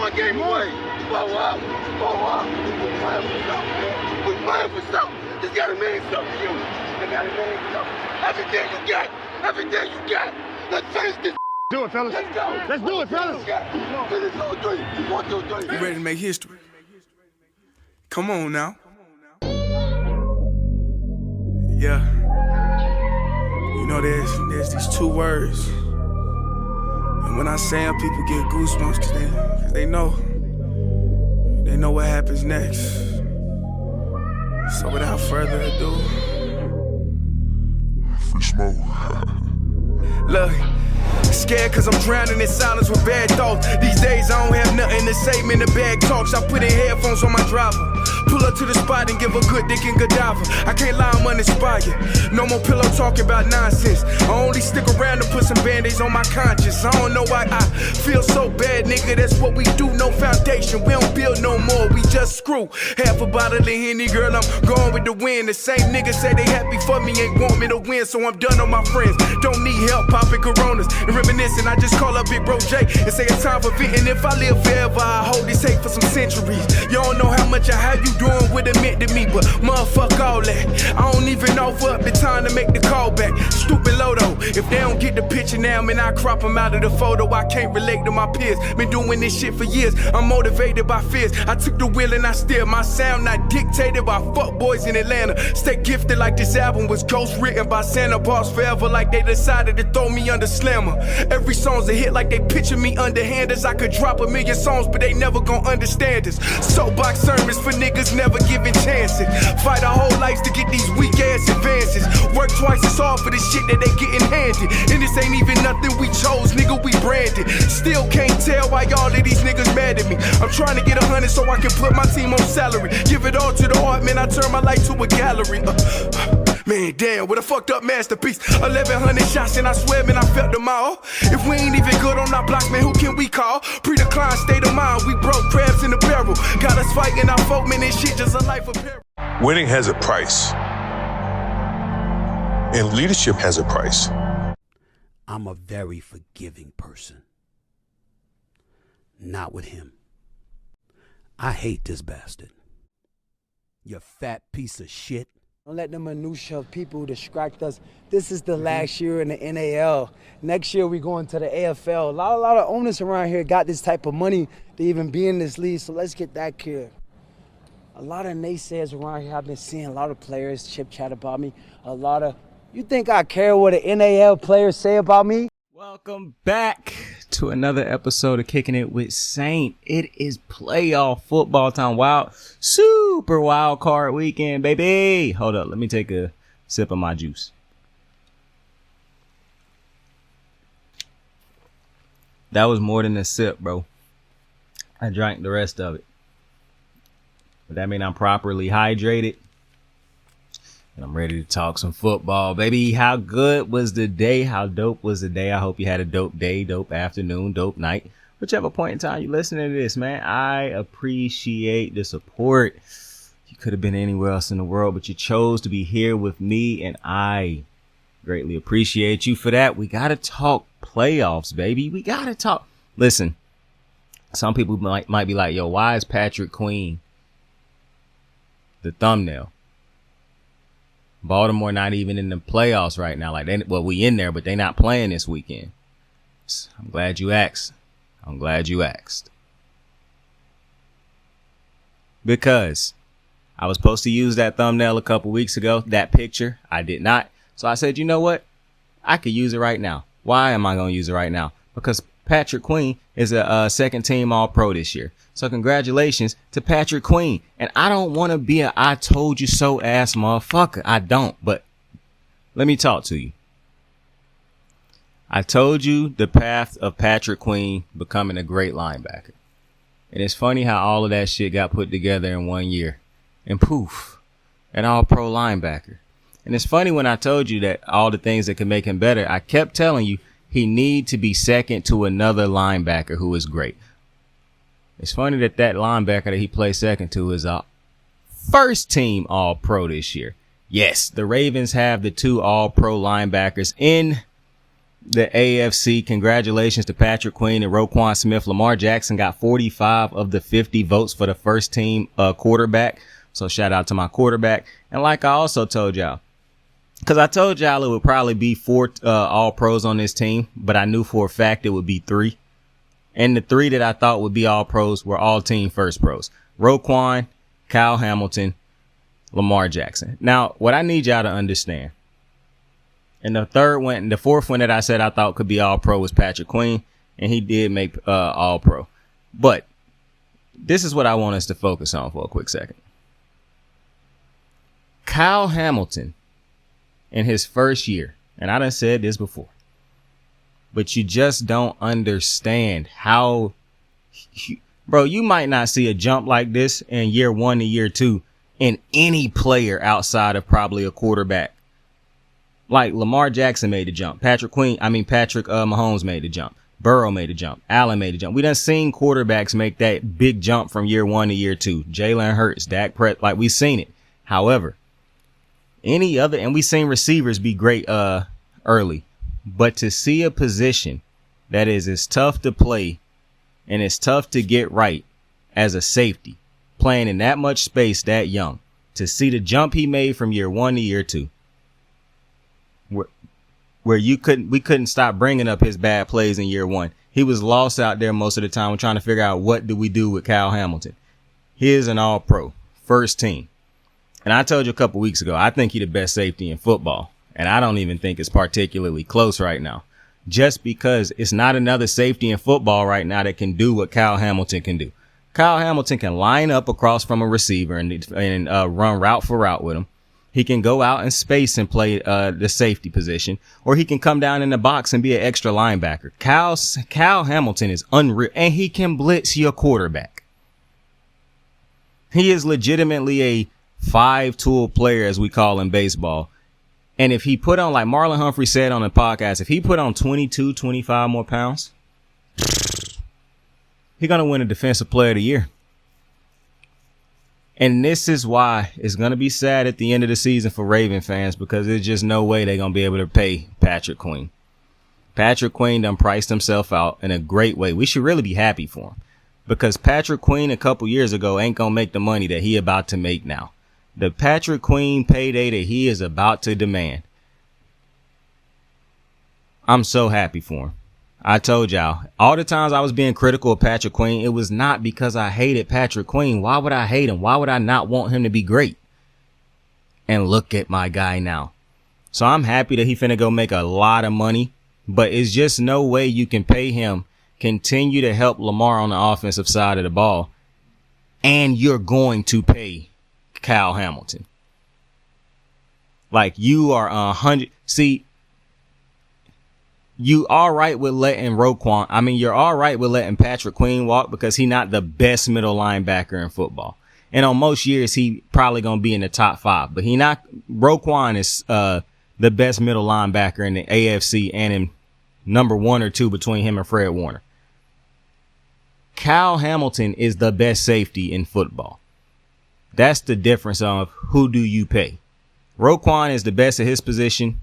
one game away. Blow up. We're playing for something, man. We're playing for something. It's gotta mean something to you. It gotta mean something. Everything you got. Let's finish this. Do it, fellas. Let's go. Let's do it, fellas. Finish 2-3. 1, 2, 3. You ready to make history? Come on now. Yeah. You know, there's these two words. And when I say them, people get goosebumps cause they know what happens next. So without further ado, Free smoke. look. Scared cause I'm drowning in silence with bad thoughts. These days I don't have nothing to say, man, the bag talks. I put in headphones on my driver. Pull up to the spot and give a good dick and Godiva. I can't lie, I'm uninspired. No more pillow talking about nonsense. I only stick around to put some band-aids on my conscience. I don't know why I feel so bad, nigga. That's what we do, no foundation. We don't build no more, we just screw. Half a bottle of Henny, girl, I'm going with the wind. The same niggas say they happy for me, ain't want me to win. So I'm done on my friends. Don't need help popping Coronas and reminiscing. I just call up Big Bro J and say it's time for venting. If I live forever, I hold this hate for some centuries. You don't know how much I have you doing what it meant to me, but motherfuck all that. I don't even offer up the time to make the call back. Stupid Lodo, if they don't get the picture now, man, I crop them out of the photo. I can't relate to my peers. Been doing this shit for years. I'm motivated by fears. I took the wheel and I steer. My sound not dictated by fuck boys in Atlanta. Stay gifted like this album was ghost written by Santa. Boss forever like they decided to throw me under slammer. Every song's a hit like they picture me underhanders. I could drop 1,000,000 songs, but they never gon' understand us. Soapbox sermons for niggas never giving chances. Fight our whole lives to get these weak ass advances. Work twice as hard for the shit that they getting handed. And this ain't even nothing we chose, nigga, we branded. Still can't tell why all of these niggas mad at me. I'm trying to get 100 so I can put my team on salary. Give it all to the art, man, I turn my life to a gallery. Man, damn, what a fucked up masterpiece. 1,100 shots and I swear, man, I felt them all. If we ain't even good on our blocks, man, who can we call? Pre-decline state of mind, we broke crabs in the barrel. Got us fighting our folk, man, this shit just a life of peril. Winning has a price. And leadership has a price. I'm a very forgiving person. Not with him. I hate this bastard. You fat piece of shit. Don't let the minutia of people distract us. This is the last year in the NAL. Next year we going to the AFL. A lot of owners around here got this type of money to even be in this league, so let's get that clear. A lot of naysayers around here, I've been seeing a lot of players chip chat about me. You think I care what an NAL players say about me? Welcome back to another episode of Kicking It with Saint. It is playoff football time. Super wild card weekend, baby. Hold up, let me take a sip of my juice. That was more than a sip, bro. I drank the rest of it. But that means I'm properly hydrated. And I'm ready to talk some football, baby. How good was the day? How dope was the day? I hope you had a dope day, dope afternoon, dope night. Whichever point in time you're listening to this, man. I appreciate the support. You could have been anywhere else in the world, but you chose to be here with me, and I greatly appreciate you for that. We got to talk playoffs, baby. We got to talk. Listen, some people might be like, yo, why is Patrick Queen the thumbnail? Baltimore not even in the playoffs right now. We in there, but they not playing this weekend. I'm glad you asked. Because I was supposed to use that thumbnail a couple weeks ago, that picture. I did not. So I said, you know what? I could use it right now. Why am I going to use it right now? Because Patrick Queen is a second team All-Pro this year. So congratulations to Patrick Queen. And I don't want to be a I told you so ass motherfucker. I don't. But let me talk to you. I told you the path of Patrick Queen becoming a great linebacker. And it's funny how all of that shit got put together in 1 year. And poof, an All-Pro linebacker. And it's funny when I told you that all the things that can make him better, I kept telling you he need to be second to another linebacker who is great. It's funny that linebacker that he plays second to is a first team All-Pro this year. Yes, the Ravens have the two All-Pro linebackers in the AFC. Congratulations to Patrick Queen and Roquan Smith. Lamar Jackson got 45 of the 50 votes for the first team quarterback. So shout out to my quarterback. And like I also told y'all, because I told y'all it would probably be 4 all pros on this team, but I knew for a fact it would be 3. And the 3 that I thought would be all pros were all team first pros. Roquan, Kyle Hamilton, Lamar Jackson. Now, what I need y'all to understand, and the fourth one that I said I thought could be all pro was Patrick Queen, and he did make all pro. But this is what I want us to focus on for a quick second. Kyle Hamilton in his first year, and I done said this before, but you just don't understand how, bro, you might not see a jump like this in year 1 to year 2 in any player outside of probably a quarterback. Like Lamar Jackson made the jump. Patrick Mahomes made the jump. Burrow made the jump. Allen made the jump. We done seen quarterbacks make that big jump from year 1 to year 2. Jalen Hurts, Dak Prescott, like we've seen it. However, and we've seen receivers be great early. But to see a position that is as tough to play and as tough to get right as a safety, playing in that much space that young, to see the jump he made from year 1 to year 2, where we couldn't stop bringing up his bad plays in year 1. He was lost out there most of the time. We're trying to figure out what do we do with Kyle Hamilton. He is an all-pro, first team. And I told you a couple weeks ago, I think he's the best safety in football. And I don't even think it's particularly close right now, just because it's not another safety in football right now that can do what Kyle Hamilton can do. Kyle Hamilton can line up across from a receiver and run route for route with him. He can go out in space and play the safety position, or he can come down in the box and be an extra linebacker. Kyle Hamilton is unreal, and he can blitz your quarterback. He is legitimately a 5-tool player, as we call in baseball. And if he put on, like Marlon Humphrey said on the podcast, if he put on 22, 25 more pounds, he's going to win a Defensive Player of the Year. And this is why it's going to be sad at the end of the season for Raven fans, because there's just no way they're going to be able to pay Patrick Queen. Patrick Queen done priced himself out in a great way. We should really be happy for him, because Patrick Queen a couple years ago ain't going to make the money that he about to make now. The Patrick Queen payday that he is about to demand. I'm so happy for him. I told y'all, all the times I was being critical of Patrick Queen, it was not because I hated Patrick Queen. Why would I hate him? Why would I not want him to be great? And look at my guy now. So I'm happy that he finna go make a lot of money, but it's just no way you can pay him, continue to help Lamar on the offensive side of the ball, and you're going to pay Kyle Hamilton. Like, you are 100. See, you all right with letting you're all right with letting Patrick Queen walk because he's not the best middle linebacker in football. And on most years, he probably going to be in the top 5, but Roquan is the best middle linebacker in the AFC and in number 1 or 2 between him and Fred Warner. Kyle Hamilton is the best safety in football. That's the difference of who do you pay. Roquan is the best at his position.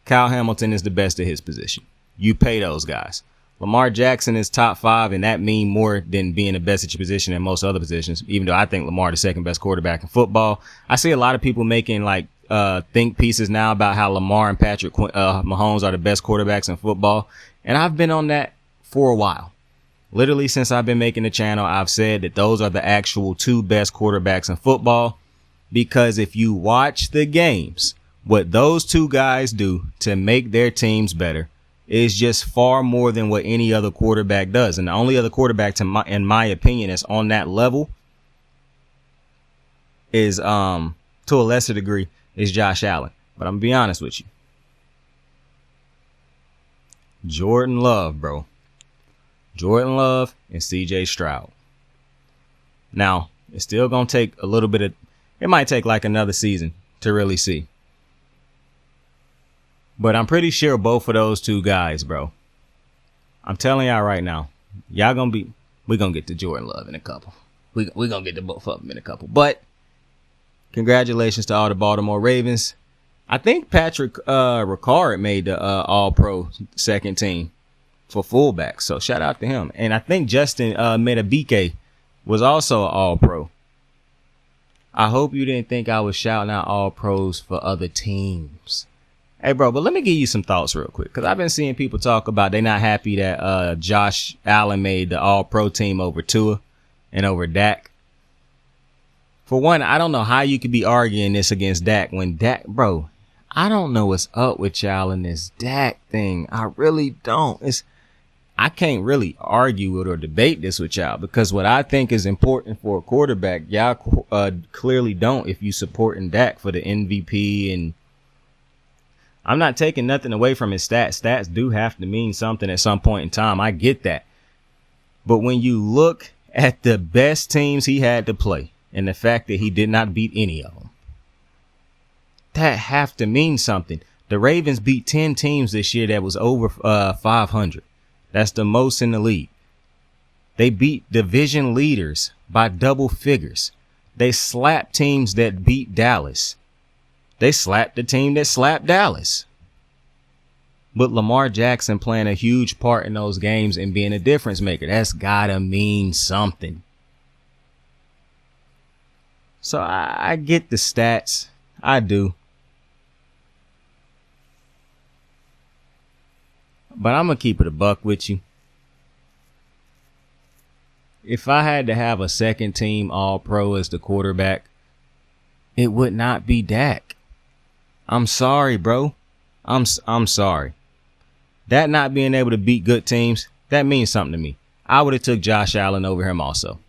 Kyle Hamilton is the best at his position. You pay those guys. Lamar Jackson is top 5, and that means more than being the best at your position in most other positions, even though I think Lamar the second best quarterback in football. I see a lot of people making think pieces now about how Lamar and Patrick Mahomes are the best quarterbacks in football. And I've been on that for a while. Literally since I've been making the channel, I've said that those are the actual 2 best quarterbacks in football, because if you watch the games, what those 2 guys do to make their teams better is just far more than what any other quarterback does. And the only other quarterback, in my opinion, that's on that level is, to a lesser degree, is Josh Allen. But I'm going to be honest with you. Jordan Love, bro. Jordan Love and CJ Stroud. Now, it's still going to take a little bit it might take like another season to really see. But I'm pretty sure both of those 2 guys, bro, I'm telling y'all right now, we're going to get to Jordan Love in a couple. We're going to get to both of them in a couple. But congratulations to all the Baltimore Ravens. I think Patrick Ricard made the All-Pro second team for fullback. So shout out to him. And I think Justin Metabike was also an All-Pro. I hope you didn't think I was shouting out All-Pros for other teams. Hey, bro, but let me give you some thoughts real quick, because I've been seeing people talk about they're not happy that Josh Allen made the All-Pro team over Tua and over Dak. For one, I don't know how you could be arguing this against Dak when Dak, bro, I don't know what's up with y'all in this Dak thing. I really don't. I can't really argue with or debate this with y'all, because what I think is important for a quarterback, y'all clearly don't if you supporting Dak for the MVP. And I'm not taking nothing away from his stats. Stats do have to mean something at some point in time. I get that. But when you look at the best teams he had to play and the fact that he did not beat any of them, that have to mean something. The Ravens beat 10 teams this year that was over 500. That's the most in the league. They beat division leaders by double figures. They slapped teams that beat Dallas. They slapped the team that slapped Dallas. But Lamar Jackson playing a huge part in those games and being a difference maker. That's gotta mean something. So I get the stats. I do. But I'm going to keep it a buck with you. If I had to have a second team All-Pro as the quarterback, it would not be Dak. I'm sorry, bro. I'm sorry. That not being able to beat good teams, that means something to me. I would have took Josh Allen over him also.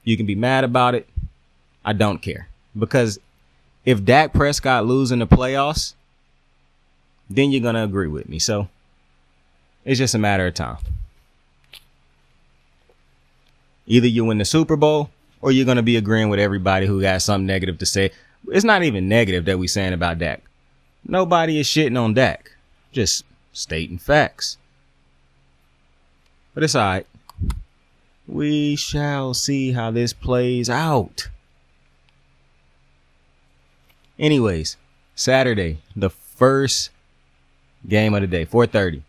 You can be mad about it. I don't care. Because if Dak Prescott losing the playoffs, then you're going to agree with me. So it's just a matter of time. Either you win the Super Bowl or you're going to be agreeing with everybody who got something negative to say. It's not even negative that we saying about Dak. Nobody is shitting on Dak. Just stating facts. But it's all right. We shall see how this plays out. Anyways, Saturday, the first game of the day, 4:30.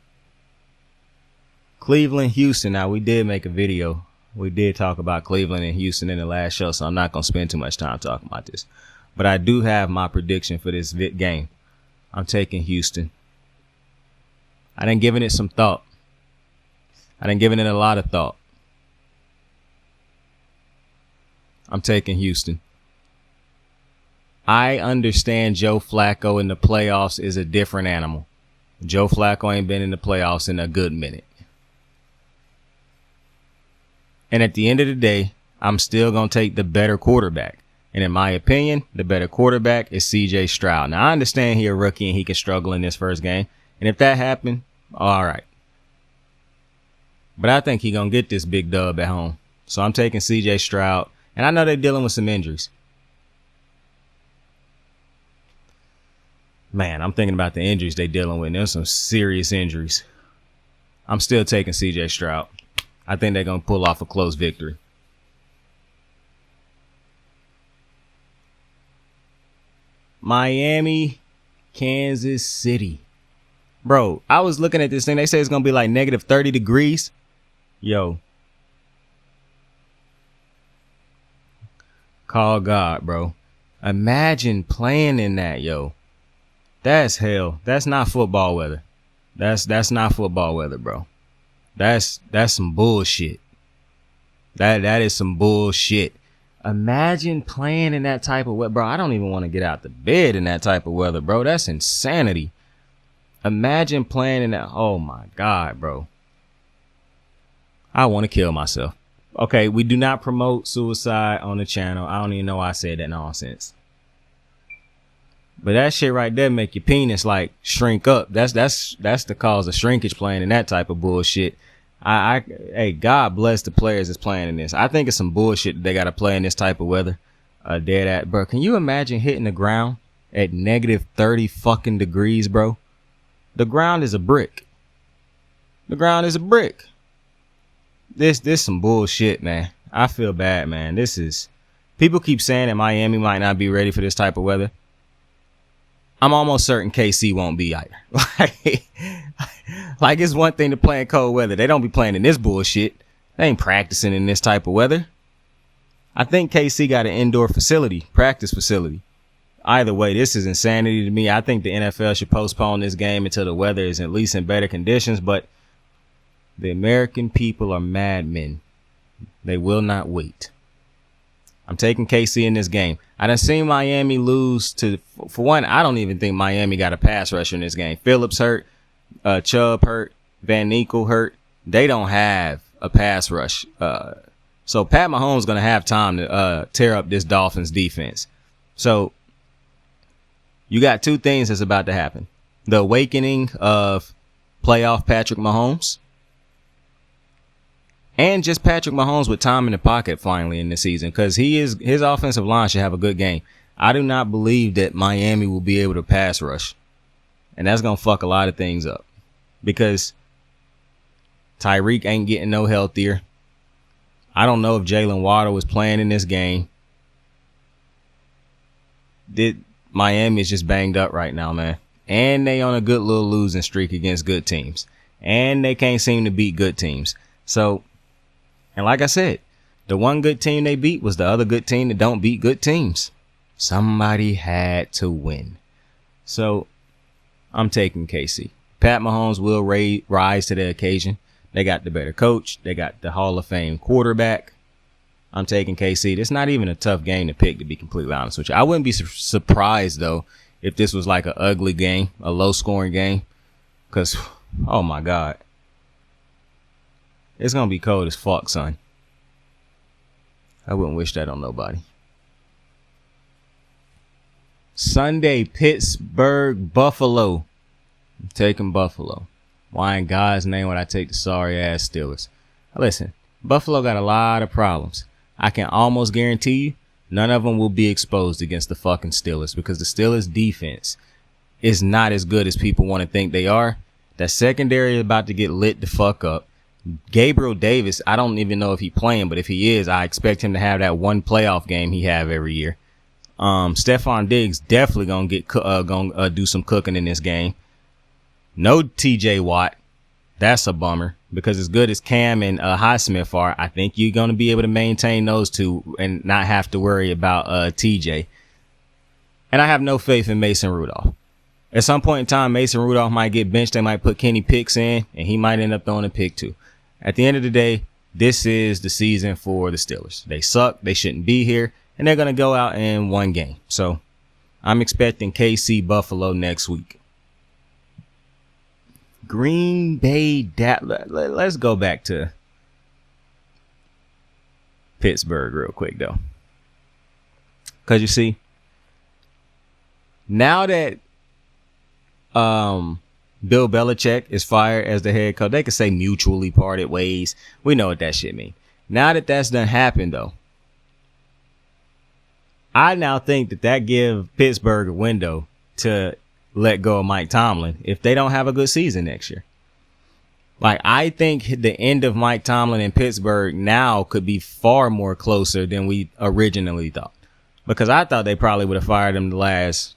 Cleveland, Houston. Now, we did make a video. We did talk about Cleveland and Houston in the last show, so I'm not going to spend too much time talking about this. But I do have my prediction for this game. I'm taking Houston. I done given it some thought. I done given it a lot of thought. I'm taking Houston. I understand Joe Flacco in the playoffs is a different animal. Joe Flacco ain't been in the playoffs in a good minute. And at the end of the day, I'm still going to take the better quarterback. And in my opinion, the better quarterback is C.J. Stroud. Now, I understand he's a rookie and he can struggle in this first game. And if that happened, all right. But I think he's going to get this big dub at home. So I'm taking C.J. Stroud. And I know they're dealing with some injuries. Man, I'm thinking about the injuries they're dealing with. There's some serious injuries. I'm still taking C.J. Stroud. I think they're going to pull off a close victory. Miami, Kansas City. Bro, I was looking at this thing. They say it's going to be like negative 30 degrees. Yo. Call God, bro. Imagine playing in that, yo. That's hell. That's not football weather. That's not football weather, bro. That's some bullshit. That is some bullshit. Imagine playing in that type of weather, bro. I don't even want to get out the bed in that type of weather, bro. That's insanity. Imagine playing in that. Oh my God, bro. I want to kill myself. Okay, we do not promote suicide on the channel. I don't even know why I said that nonsense. But that shit right there make your penis like shrink up. That's the cause of shrinkage playing in that type of bullshit. Hey, God bless the players that's playing in this. I think it's some bullshit that they got to play in this type of weather. Dead at, bro. Can you imagine hitting the ground at negative 30 fucking degrees, bro? The ground is a brick. The ground is a brick. This some bullshit, man. I feel bad, man. People keep saying that Miami might not be ready for this type of weather. I'm almost certain KC won't be either. Like it's one thing to play in cold weather. They don't be playing in this bullshit. They ain't practicing in this type of weather. I think KC got an indoor practice facility. Either way, this is insanity to me. I think the NFL should postpone this game until the weather is at least in better conditions, but the American people are madmen. They will not wait. I'm taking KC in this game. I done seen Miami lose for one, I don't even think Miami got a pass rusher in this game. Phillips hurt, Chubb hurt, Van Ginkel hurt. They don't have a pass rush. So Pat Mahomes going to have time to tear up this Dolphins defense. So you got two things that's about to happen. The awakening of playoff Patrick Mahomes and just Patrick Mahomes with time in the pocket finally in the season, because his offensive line should have a good game. I do not believe that Miami will be able to pass rush. And that's going to fuck a lot of things up because Tyreek ain't getting no healthier. I don't know if Jalen Waddle was playing in this game. Miami is just banged up right now, man. And they on a good little losing streak against good teams. And they can't seem to beat good teams. So, and like I said, the one good team they beat was the other good team that don't beat good teams. Somebody had to win. So, I'm taking KC. Pat Mahomes will rise to the occasion. They got the better coach. They got the Hall of Fame quarterback. I'm taking KC. It's not even a tough game to pick, to be completely honest with you. I wouldn't be surprised, though, if this was like an ugly game, a low-scoring game. Because, oh, my God. It's going to be cold as fuck, son. I wouldn't wish that on nobody. Sunday, Pittsburgh, Buffalo. I'm taking Buffalo. Why in God's name would I take the sorry-ass Steelers? Listen, Buffalo got a lot of problems. I can almost guarantee you none of them will be exposed against the fucking Steelers because the Steelers' defense is not as good as people want to think they are. That secondary is about to get lit the fuck up. Gabriel Davis, I don't even know if he's playing, but if he is, I expect him to have that one playoff game he have every year. Stephon Diggs definitely gonna do some cooking in this game. No TJ Watt. That's a bummer because as good as Cam and Highsmith are, I think you're going to be able to maintain those two and not have to worry about TJ. And I have no faith in Mason Rudolph. At some point in time, Mason Rudolph might get benched. They might put Kenny Pickett in, and he might end up throwing a pick too. At the end of the day, this is the season for the Steelers. They suck. They shouldn't be here, and they're going to go out in one game. So I'm expecting KC Buffalo next week. Green Bay, let's go back to Pittsburgh real quick, though. Because you see, now that Bill Belichick is fired as the head coach, they could say mutually parted ways. We know what that shit means. Now that that's done happened, though, I now think that gives Pittsburgh a window to let go of Mike Tomlin if they don't have a good season next year. Like, I think the end of Mike Tomlin in Pittsburgh now could be far more closer than we originally thought. Because I thought they probably would have fired him the last.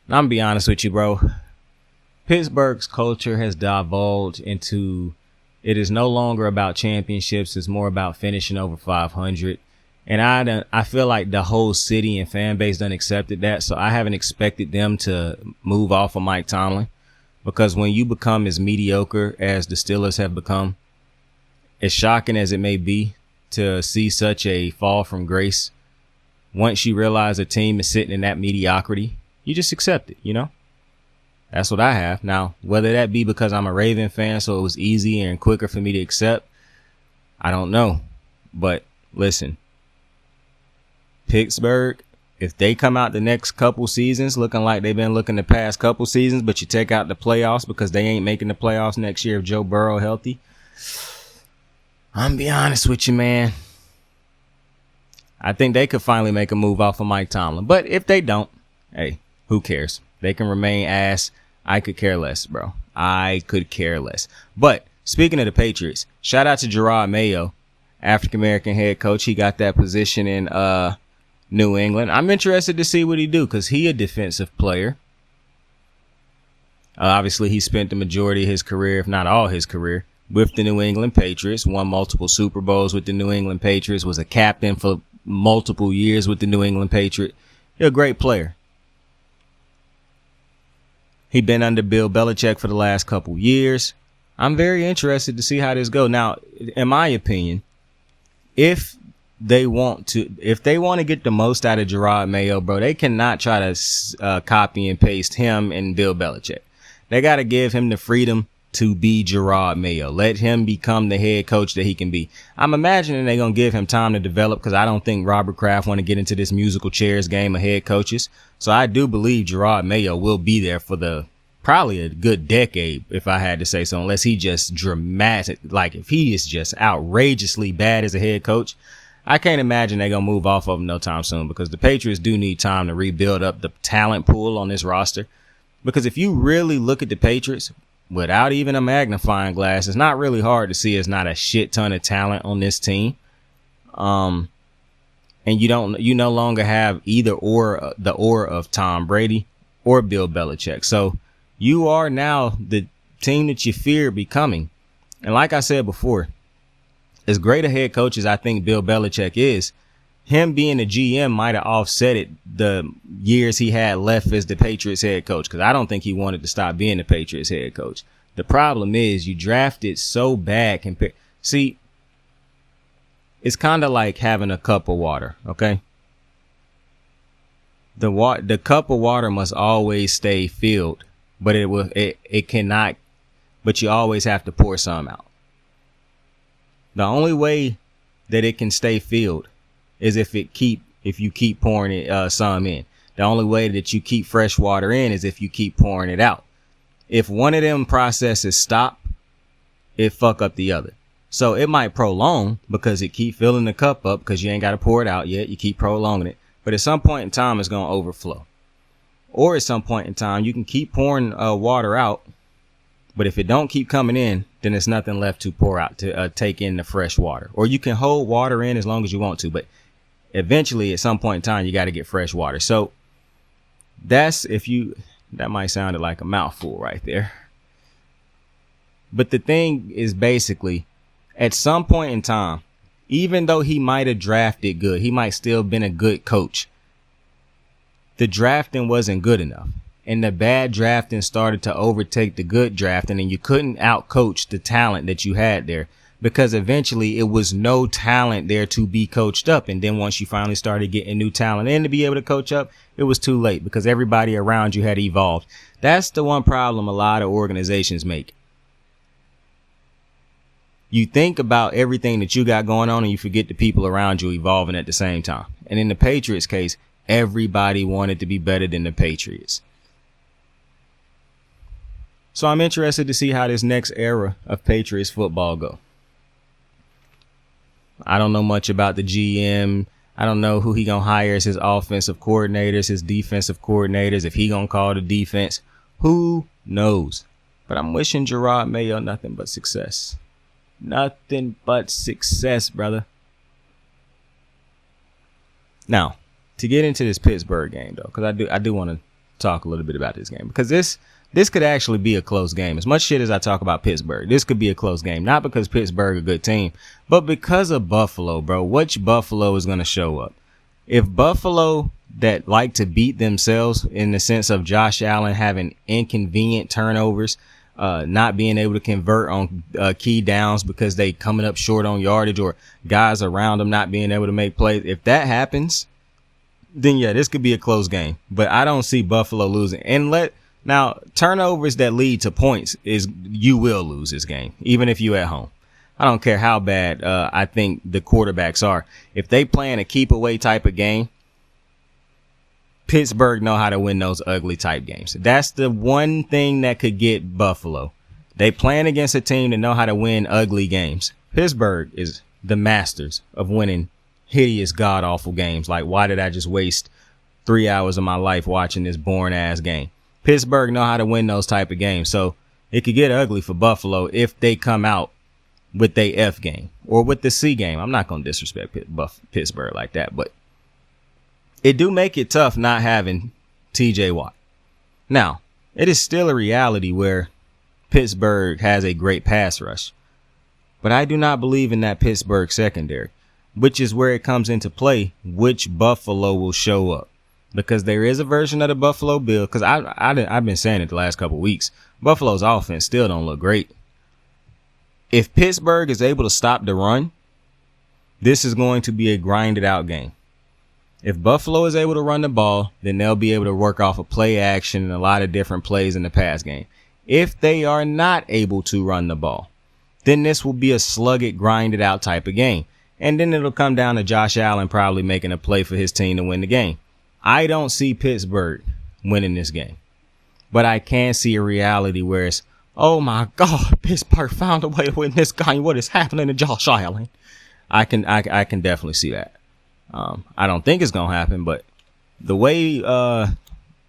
I'm going to be honest with you, bro. Pittsburgh's culture has divulged into it is no longer about championships. It's more about finishing over 500. And I feel like the whole city and fan base done accepted that. So I haven't expected them to move off of Mike Tomlin, because when you become as mediocre as the Steelers have become, as shocking as it may be to see such a fall from grace, once you realize a team is sitting in that mediocrity, you just accept it, you know? That's what I have. Now, whether that be because I'm a Raven fan, so it was easier and quicker for me to accept, I don't know. But listen, Pittsburgh, if they come out the next couple seasons looking like they've been looking the past couple seasons, but you take out the playoffs because they ain't making the playoffs next year if Joe Burrow healthy, I'm gonna be honest with you, man. I think they could finally make a move off of Mike Tomlin. But if they don't, hey, who cares? They can remain ass. I could care less, bro. I could care less. But speaking of the Patriots, shout out to Gerard Mayo, African-American head coach. He got that position in New England. I'm interested to see what he do because he a defensive player. Obviously, he spent the majority of his career, if not all his career, with the New England Patriots, won multiple Super Bowls with the New England Patriots, was a captain for multiple years with the New England Patriots. He's a great player. He's been under Bill Belichick for the last couple years. I'm very interested to see how this goes. Now, in my opinion, if they want to get the most out of Gerard Mayo, bro, they cannot try to copy and paste him and Bill Belichick. They got to give him the freedom to be Gerard Mayo. Let him become the head coach that he can be. I'm imagining they're going to give him time to develop, because I don't think Robert Kraft want to get into this musical chairs game of head coaches. So I do believe Gerard Mayo will be there for probably a good decade, if I had to say so, unless he just dramatic, like if he is just outrageously bad as a head coach. I can't imagine they're going to move off of him no time soon, because the Patriots do need time to rebuild up the talent pool on this roster. Because if you really look at the Patriots without even a magnifying glass, it's not really hard to see there's not a shit ton of talent on this team. And you no longer have either or the aura of Tom Brady or Bill Belichick. So you are now the team that you fear becoming. And like I said before, as great a head coach as I think Bill Belichick is, him being a GM might have offset the years he had left as the Patriots head coach, because I don't think he wanted to stop being the Patriots head coach. The problem is you drafted so bad. See, it's kind of like having a cup of water, okay? The cup of water must always stay filled, but it cannot, but you always have to pour some out. The only way that it can stay filled is if you keep pouring it some in. The only way that you keep fresh water in is if you keep pouring it out. If one of them processes stop, it fuck up the other. So it might prolong because it keep filling the cup up, because you ain't got to pour it out yet. You keep prolonging it. But at some point in time, it's going to overflow. Or at some point in time, you can keep pouring water out, but if it don't keep coming in, then there's nothing left to pour out to take in the fresh water. Or you can hold water in as long as you want to, but eventually at some point in time, you got to get fresh water. So that might sound like a mouthful right there. But the thing is, basically, at some point in time, even though he might have drafted good, he might still been a good coach, the drafting wasn't good enough. And the bad drafting started to overtake the good drafting, and you couldn't outcoach the talent that you had there, because eventually it was no talent there to be coached up. And then once you finally started getting new talent in to be able to coach up, it was too late, because everybody around you had evolved. That's the one problem a lot of organizations make. You think about everything that you got going on and you forget the people around you evolving at the same time. And in the Patriots case, everybody wanted to be better than the Patriots. So I'm interested to see how this next era of Patriots football go. I don't know much about the GM. I don't know who he gonna hire as his offensive coordinators, his defensive coordinators, if he gonna call the defense. Who knows? But I'm wishing Gerard Mayo nothing but success. Nothing but success, brother. Now, to get into this Pittsburgh game, though, because I do want to talk a little bit about this game, because this could actually be a close game. As much shit as I talk about Pittsburgh, this could be a close game. Not because Pittsburgh a good team, but because of Buffalo, bro. Which Buffalo is going to show up? If Buffalo that like to beat themselves, in the sense of Josh Allen having inconvenient turnovers, not being able to convert on key downs because they coming up short on yardage, or guys around them not being able to make plays, if that happens, then yeah, this could be a close game. But I don't see Buffalo losing. And now, turnovers that lead to points is you will lose this game, even if you at home. I don't care how bad I think the quarterbacks are. If they playing a keep away type of game, Pittsburgh know how to win those ugly type games. That's the one thing that could get Buffalo. They playing against a team that know how to win ugly games. Pittsburgh is the masters of winning hideous, god-awful games. Like, why did I just waste 3 hours of my life watching this boring-ass game? Pittsburgh know how to win those type of games. So it could get ugly for Buffalo if they come out with their F game or with the C game. I'm not going to disrespect Pittsburgh like that, but it do make it tough not having TJ Watt. Now, it is still a reality where Pittsburgh has a great pass rush. But I do not believe in that Pittsburgh secondary, which is where it comes into play which Buffalo will show up. Because there is a version of the Buffalo Bill, because I've been saying it the last couple of weeks, Buffalo's offense still don't look great. If Pittsburgh is able to stop the run, this is going to be a grinded out game. If Buffalo is able to run the ball, then they'll be able to work off of play action and a lot of different plays in the pass game. If they are not able to run the ball, then this will be a sluggish, grinded out type of game. And then it'll come down to Josh Allen probably making a play for his team to win the game. I don't see Pittsburgh winning this game, but I can see a reality where it's, oh my God, Pittsburgh found a way to win this game. What is happening to Josh Allen? I can definitely see that. I don't think it's going to happen, but the way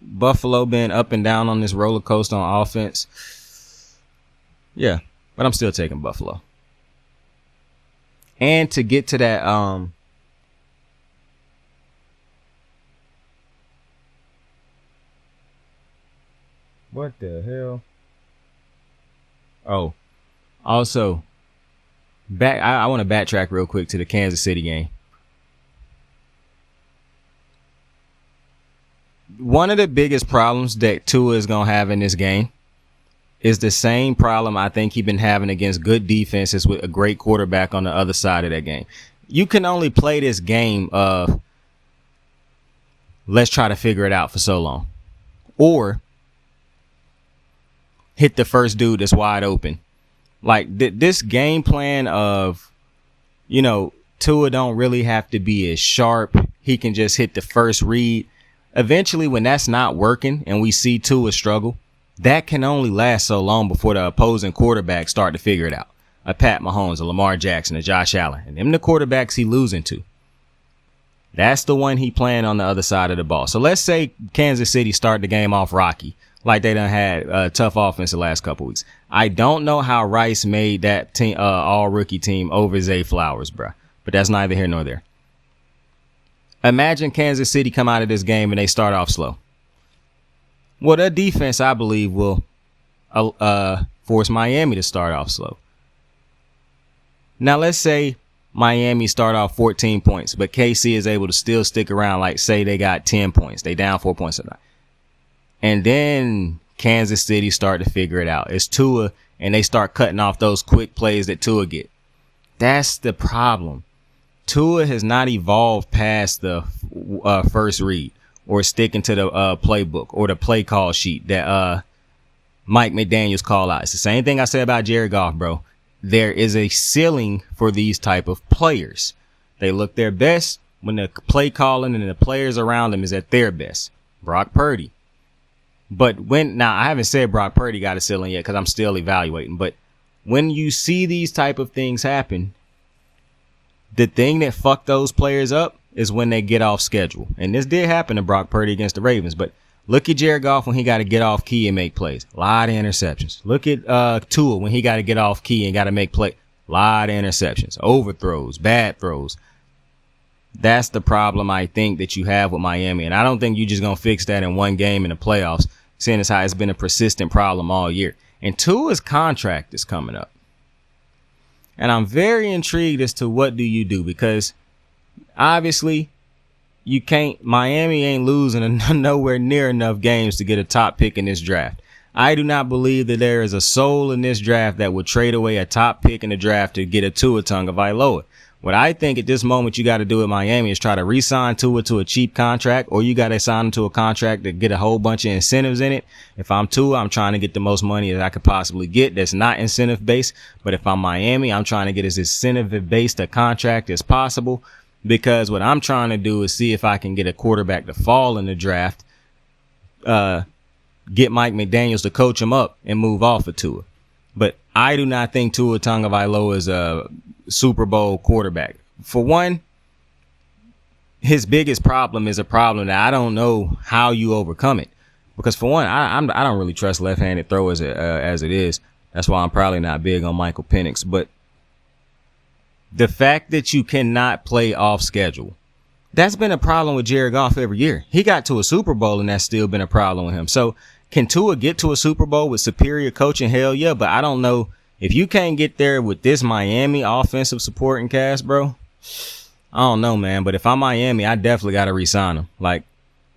Buffalo been up and down on this roller coaster on offense, yeah, but I'm still taking Buffalo. And to get to that, what the hell? Oh, also, I want to backtrack real quick to the Kansas City game. One of the biggest problems that Tua is going to have in this game is the same problem I think he's been having against good defenses with a great quarterback on the other side of that game. You can only play this game of let's try to figure it out for so long. Or hit the first dude that's wide open. Like this game plan of, Tua don't really have to be as sharp. He can just hit the first read. Eventually, when that's not working and we see Tua struggle, that can only last so long before the opposing quarterbacks start to figure it out. A Pat Mahomes, a Lamar Jackson, a Josh Allen, and them the quarterbacks he losing to. That's the one he playing on the other side of the ball. So let's say Kansas City start the game off rocky, like they done had a tough offense the last couple weeks. I don't know how Rice made that team, all rookie team over Zay Flowers, bruh. But that's neither here nor there. Imagine Kansas City come out of this game and they start off slow. Well, their defense, I believe, will force Miami to start off slow. Now, let's say Miami start off 14 points, but KC is able to still stick around, like say they got 10 points. They down 4 points. And then Kansas City start to figure it out. It's Tua, and they start cutting off those quick plays that Tua get. That's the problem. Tua has not evolved past the first read or sticking to the playbook or the play call sheet that Mike McDaniels call out. It's the same thing I said about Jared Goff, bro. There is a ceiling for these type of players. They look their best when the play calling and the players around them is at their best. Brock Purdy. But now I haven't said Brock Purdy got a ceiling yet because I'm still evaluating. But when you see these type of things happen, the thing that fucked those players up is when they get off schedule. And this did happen to Brock Purdy against the Ravens. But look at Jared Goff when he got to get off key and make plays. A lot of interceptions. Look at Tua when he got to get off key and got to make play. A lot of interceptions. Overthrows. Bad throws. That's the problem I think that you have with Miami. And I don't think you're just going to fix that in one game in the playoffs, seeing as how it's been a persistent problem all year. And Tua's contract is coming up. And I'm very intrigued as to what do you do, because obviously Miami ain't losing nowhere near enough games to get a top pick in this draft. I do not believe that there is a soul in this draft that would trade away a top pick in the draft to get a Tua Tagovailoa. What I think at this moment you got to do at Miami is try to re-sign Tua to a cheap contract, or you got to sign him to a contract to get a whole bunch of incentives in it. If I'm Tua, I'm trying to get the most money that I could possibly get that's not incentive based. But if I'm Miami, I'm trying to get as incentive based a contract as possible, because what I'm trying to do is see if I can get a quarterback to fall in the draft, get Mike McDaniels to coach him up and move off of Tua. But I do not think Tua Tagovailoa is a Super Bowl quarterback. For one, his biggest problem is a problem that I don't know how you overcome it. Because for one, I don't really trust left-handed throwers as it is. That's why I'm probably not big on Michael Penix. But the fact that you cannot play off schedule, that's been a problem with Jared Goff every year. He got to a Super Bowl and that's still been a problem with him. So Can Tua get to a Super Bowl with superior coaching? Hell yeah, but I don't know if you can't get there with this Miami offensive supporting cast, bro. I don't know, man. But if I'm Miami, I definitely got to re-sign him. Like,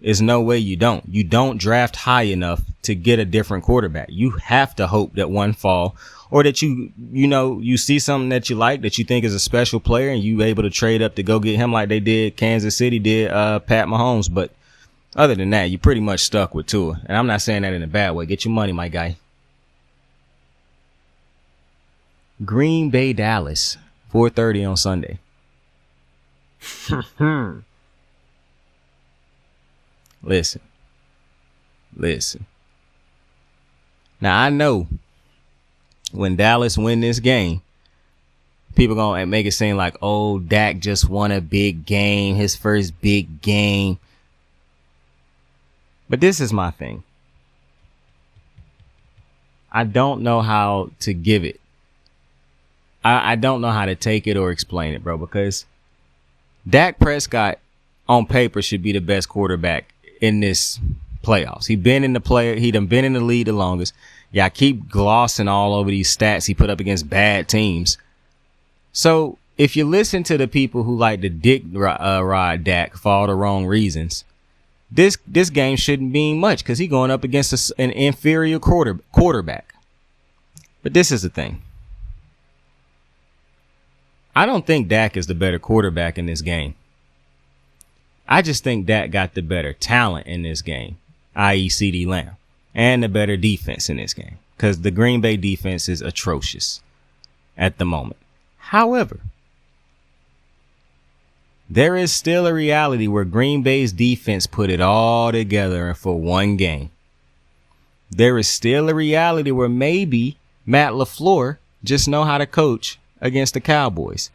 there's no way you don't. You don't draft high enough to get a different quarterback. You have to hope that one fall, or that you see something that you like, that you think is a special player, and you able to trade up to go get him like they did, Kansas City did, Pat Mahomes. But other than that, you pretty much stuck with Tua. And I'm not saying that in a bad way. Get your money, my guy. Green Bay, Dallas, 4:30 on Sunday. Listen. Now, I know when Dallas win this game, people gonna make it seem like, oh, Dak just won a big game, his first big game. But this is my thing. I don't know how to give it. I don't know how to take it or explain it, bro, because Dak Prescott on paper should be the best quarterback in this playoffs. He done been in the league the longest. Yeah, I keep glossing all over these stats he put up against bad teams. So if you listen to the people who like to dick ride Dak for all the wrong reasons, this game shouldn't mean much because he's going up against an inferior quarterback. But this is the thing. I don't think Dak is the better quarterback in this game. I just think Dak got the better talent in this game, i.e. CeeDee Lamb, and the better defense in this game because the Green Bay defense is atrocious at the moment. However, there is still a reality where Green Bay's defense put it all together for one game. There is still a reality where maybe Matt LaFleur just know how to coach against the Cowboys.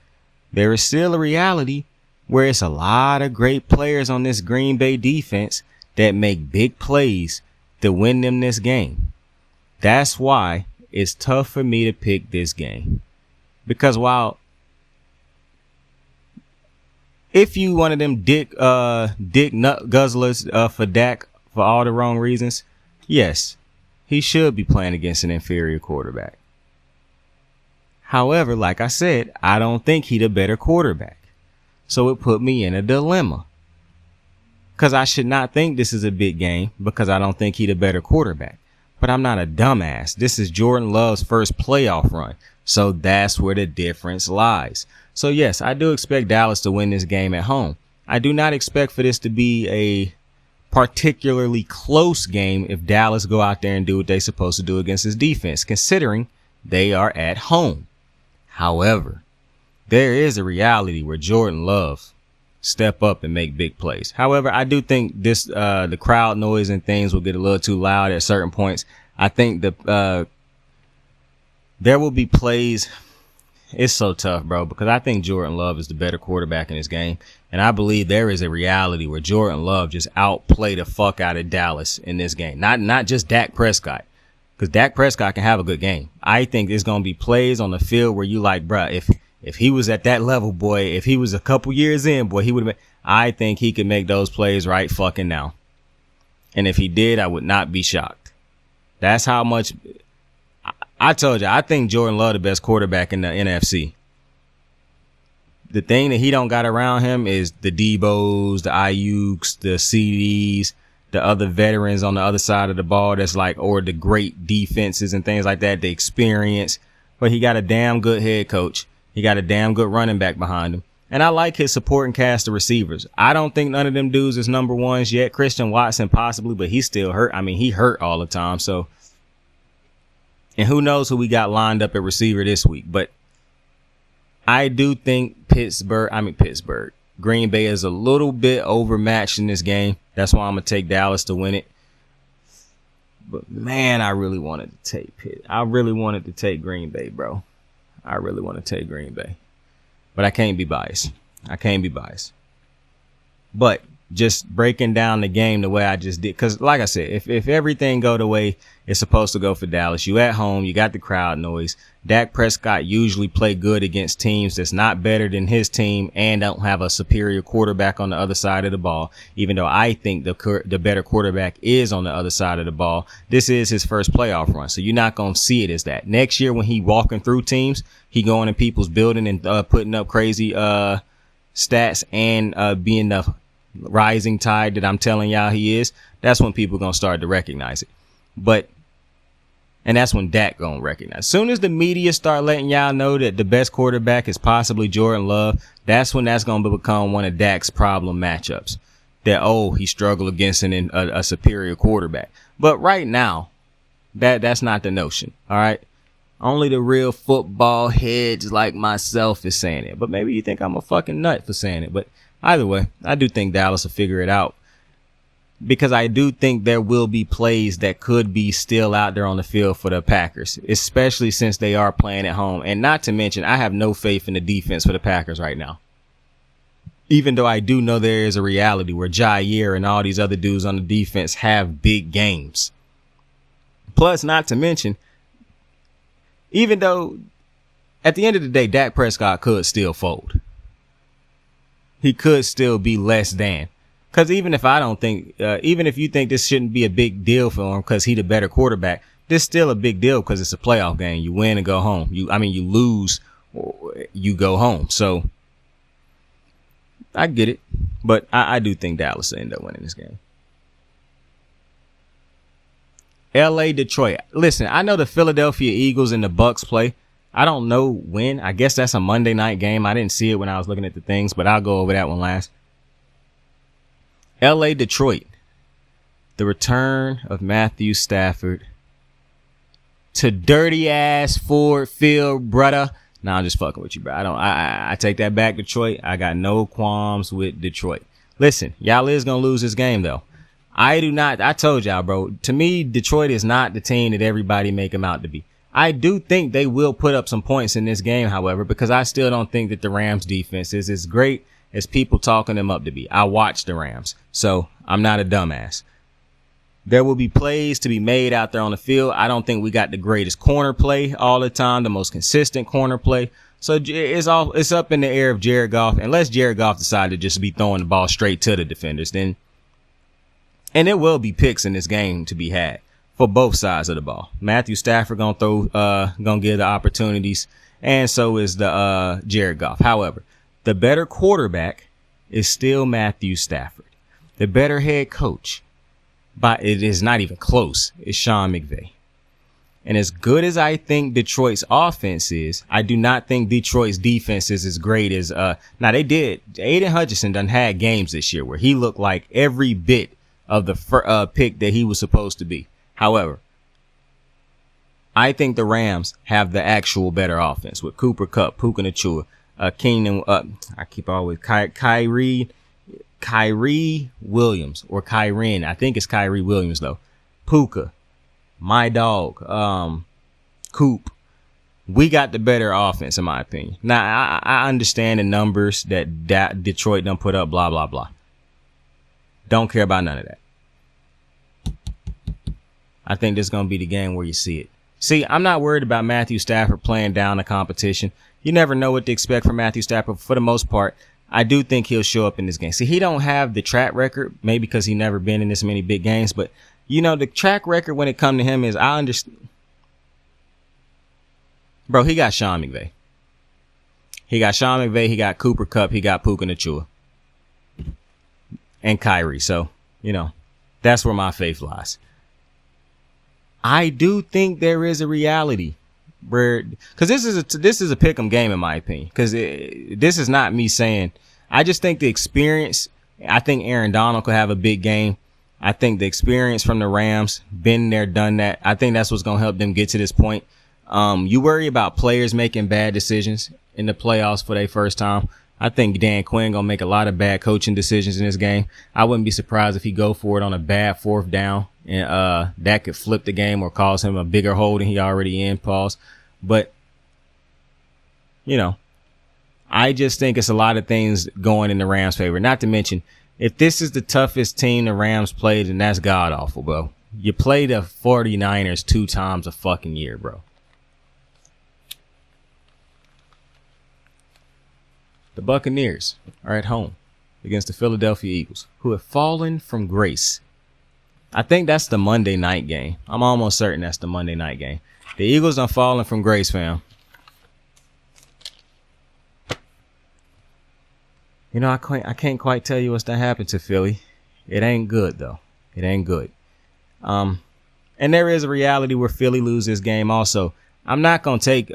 There is still a reality where it's a lot of great players on this Green Bay defense that make big plays to win them this game. That's why it's tough for me to pick this game. Because while if you one of them dick nut guzzlers for Dak for all the wrong reasons, yes, he should be playing against an inferior quarterback. However, like I said, I don't think he's a better quarterback. So it put me in a dilemma. Because I should not think this is a big game because I don't think he's a better quarterback. But I'm not a dumbass. This is Jordan Love's first playoff run. So that's where the difference lies. So yes, I do expect Dallas to win this game at home. I do not expect for this to be a particularly close game if Dallas go out there and do what they're supposed to do against his defense, considering they are at home. However, there is a reality where Jordan Love step up and make big plays. However, I do think this the crowd noise and things will get a little too loud at certain points. I think there will be plays. It's so tough, bro, because I think Jordan Love is the better quarterback in this game. And I believe there is a reality where Jordan Love just outplayed the fuck out of Dallas in this game. Not just Dak Prescott. Because Dak Prescott can have a good game. I think there's going to be plays on the field where you like, bruh, if he was at that level, boy, if he was a couple years in, boy, he would have been. I think he could make those plays right fucking now. And if he did, I would not be shocked. That's how much. I told you, I think Jordan Love the best quarterback in the NFC. The thing that he don't got around him is the Debos, the Ayuks, the CDs, the other veterans on the other side of the ball that's like, or the great defenses and things like that, the experience. But he got a damn good head coach. He got a damn good running back behind him. And I like his supporting cast of receivers. I don't think none of them dudes is number ones yet. Christian Watson possibly, but he's still hurt. I mean, he hurt all the time. So, and who knows who we got lined up at receiver this week. But I do think Green Bay is a little bit overmatched in this game. That's why I'm going to take Dallas to win it. But man, I really wanted to take Pitt. I really wanted to take Green Bay, bro. I really want to take Green Bay. But I can't be biased. But just breaking down the game the way I just did. Because like I said, if everything go the way it's supposed to go for Dallas, you at home, you got the crowd noise. Dak Prescott usually play good against teams that's not better than his team and don't have a superior quarterback on the other side of the ball. Even though I think the better quarterback is on the other side of the ball, this is his first playoff run. So you're not going to see it as that. Next year when he walking through teams, he going in people's building and putting up crazy stats and being the rising tide that I'm telling y'all he is. That's when people going to start to recognize it. And that's when Dak gonna recognize. As soon as the media start letting y'all know that the best quarterback is possibly Jordan Love, that's when that's gonna become one of Dak's problem matchups. That, he struggled against a superior quarterback. But right now, that's not the notion. All right. Only the real football heads like myself is saying it. But maybe you think I'm a fucking nut for saying it. But either way, I do think Dallas will figure it out. Because I do think there will be plays that could be still out there on the field for the Packers, especially since they are playing at home. And not to mention, I have no faith in the defense for the Packers right now. Even though I do know there is a reality where Jair and all these other dudes on the defense have big games. Plus, not to mention, even though at the end of the day, Dak Prescott could still fold. He could still be less than. Because even if I don't think, even if you think this shouldn't be a big deal for him because he's the better quarterback, this is still a big deal because it's a playoff game. You win and go home. You lose, you go home. So I get it, but I do think Dallas will end up winning this game. LA, Detroit. Listen, I know the Philadelphia Eagles and the Bucks play. I don't know when. I guess that's a Monday night game. I didn't see it when I was looking at the things, but I'll go over that one last. LA, Detroit. The return of Matthew Stafford to dirty ass Ford Field, brother. Nah, I'm just fucking with you, bro. I take that back, Detroit. I got no qualms with Detroit. Listen, y'all is gonna lose this game though. I told y'all, bro. To me, Detroit is not the team that everybody make them out to be. I do think they will put up some points in this game, however, because I still don't think that the Rams defense is as great as people talking them up to be. I watch the Rams, so I'm not a dumbass. There will be plays to be made out there on the field. I don't think we got the greatest corner play all the time, the most consistent corner play. So it's up in the air of Jared Goff. Unless Jared Goff decide to just be throwing the ball straight to the defenders, then, and there will be picks in this game to be had for both sides of the ball. Matthew Stafford gonna give the opportunities, and so is the Jared Goff. However, the better quarterback is still Matthew Stafford. The better head coach, but it is not even close, is Sean McVay. And as good as I think Detroit's offense is, I do not think Detroit's defense is as great as, now they did. Aiden Hutchinson done had games this year where he looked like every bit of the pick that he was supposed to be. However, I think the Rams have the actual better offense with Cooper Kupp, Puka Nacua, Keenan, I keep always Kyrie Williams or Kyren. I think it's Kyrie Williams though. Puka, my dog, Coop. We got the better offense in my opinion. Now I understand the numbers that Detroit done put up, blah, blah, blah. Don't care about none of that. I think this is going to be the game where you see it. See, I'm not worried about Matthew Stafford playing down the competition. You never know what to expect from Matthew Stafford. For the most part, I do think he'll show up in this game. See, he don't have the track record, maybe because he never been in this many big games, but you know, the track record when it come to him is, I understand. Bro, he got Sean McVay. He got Cooper Kupp, he got Puka Nacua. And Kyrie. So, you know, that's where my faith lies. I do think there is a reality where, because this is a pick'em game in my opinion. Because this is not me saying. I just think the experience. I think Aaron Donald could have a big game. I think the experience from the Rams, been there, done that. I think that's what's gonna help them get to this point. You worry about players making bad decisions in the playoffs for their first time. I think Dan Quinn gonna make a lot of bad coaching decisions in this game. I wouldn't be surprised if he go for it on a bad fourth down, and that could flip the game or cause him a bigger hole than he already in. Pause. But you know, I just think it's a lot of things going in the Rams' favor. Not to mention If this is the toughest team the Rams played, then that's god awful, bro. You play the 49ers 2 times a fucking year, bro. The Buccaneers are at home against the Philadelphia Eagles, who have fallen from grace. I think that's the Monday night game. I'm almost certain that's the Monday night game. The Eagles are falling from grace, fam. You know, I can't quite tell you what's that happened to Philly. It ain't good, though. It ain't good. And there is a reality where Philly loses this game also. I'm not going to take...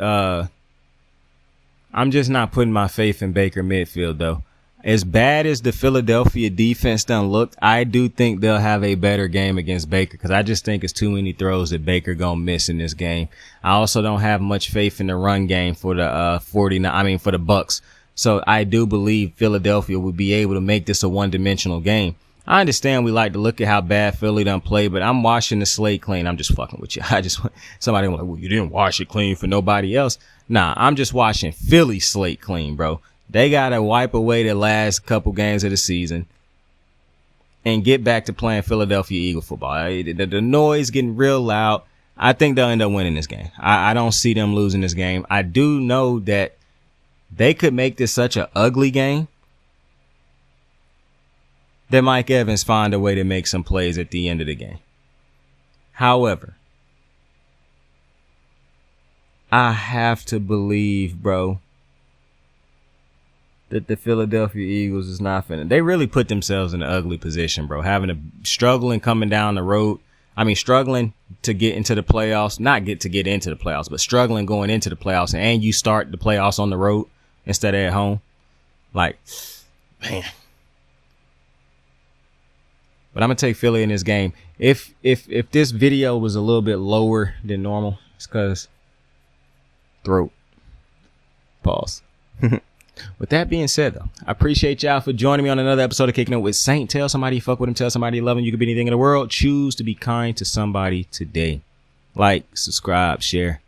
I'm just not putting my faith in Baker midfield, though. As bad as the Philadelphia defense done looked, I do think they'll have a better game against Baker because I just think it's too many throws that Baker gonna miss in this game. I also don't have much faith in the run game for the for the Bucks. So I do believe Philadelphia would be able to make this a one-dimensional game. I understand we like to look at how bad Philly done play, but I'm washing the slate clean. I'm just fucking with you. Somebody was like, well, you didn't wash it clean for nobody else. Nah, I'm just washing Philly's slate clean, bro. They got to wipe away the last couple games of the season and get back to playing Philadelphia Eagle football. The noise getting real loud. I think they'll end up winning this game. I don't see them losing this game. I do know that they could make this such an ugly game that Mike Evans find a way to make some plays at the end of the game. However, I have to believe, bro, that the Philadelphia Eagles is not finna. They really put themselves in an ugly position, bro. Having to struggling coming down the road. I mean, struggling to get into the playoffs, not get into the playoffs, but struggling going into the playoffs, and you start the playoffs on the road instead of at home. Like, man. But I'm gonna take Philly in this game. If this video was a little bit lower than normal, it's because throat. Pause. With that being said, though, I appreciate y'all for joining me on another episode of Kicking It with Saint. Tell somebody you fuck with him. Tell somebody you love him. You could be anything in the world. Choose to be kind to somebody today. Like, subscribe, share.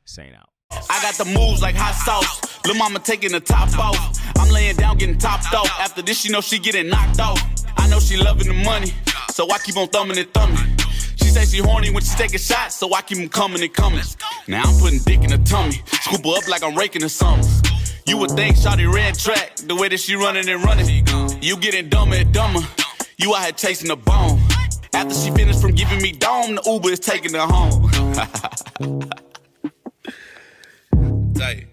Saint out. I got the moves like hot sauce. Lil' mama taking the top off. I'm laying down getting topped off. After this, you know she getting knocked off. I know she loving the money, so I keep on thumbing and thumbing. She say she horny when she taking shots, so I keep them coming and coming. Now I'm putting dick in her tummy. Scoop her up like I'm raking the summers. You would think shawty red track, the way that she running and running. You getting dumber and dumber. You out here chasing the bone. After she finished from giving me dome, the Uber is taking her home. Tight.